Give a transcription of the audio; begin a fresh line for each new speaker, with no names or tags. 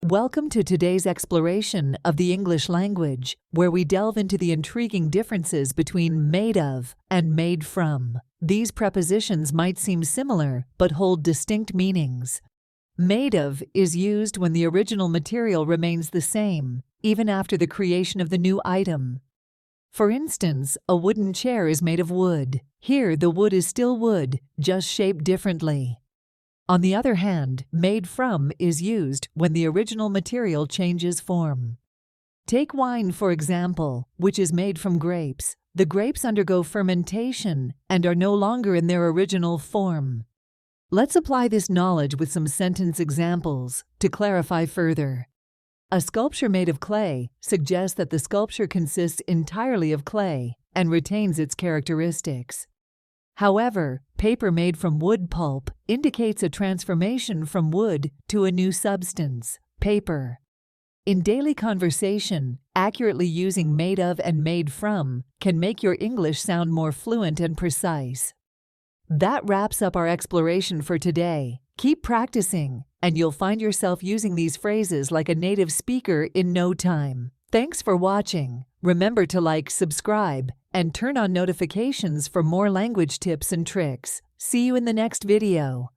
Welcome to today's exploration of the English language, where we delve into the intriguing differences between made of and made from. These prepositions might seem similar, but hold distinct meanings. Made of is used when the original material remains the same, even after the creation of the new item. For instance, a wooden chair is made of wood. Here, the wood is still wood, just shaped differently. On the other hand, made from is used when the original material changes form. Take wine, for example, which is made from grapes. The grapes undergo fermentation and are no longer in their original form. Let's apply this knowledge with some sentence examples to clarify further. A sculpture made of clay suggests that the sculpture consists entirely of clay and retains its characteristics. However, paper made from wood pulp indicates a transformation from wood to a new substance, paper. In daily conversation, accurately using made of and made from can make your English sound more fluent and precise. That wraps up our exploration for today. Keep practicing, and you'll find yourself using these phrases like a native speaker in no time. Thanks for watching. Remember to like, subscribe, and turn on notifications for more language tips and tricks. See you in the next video.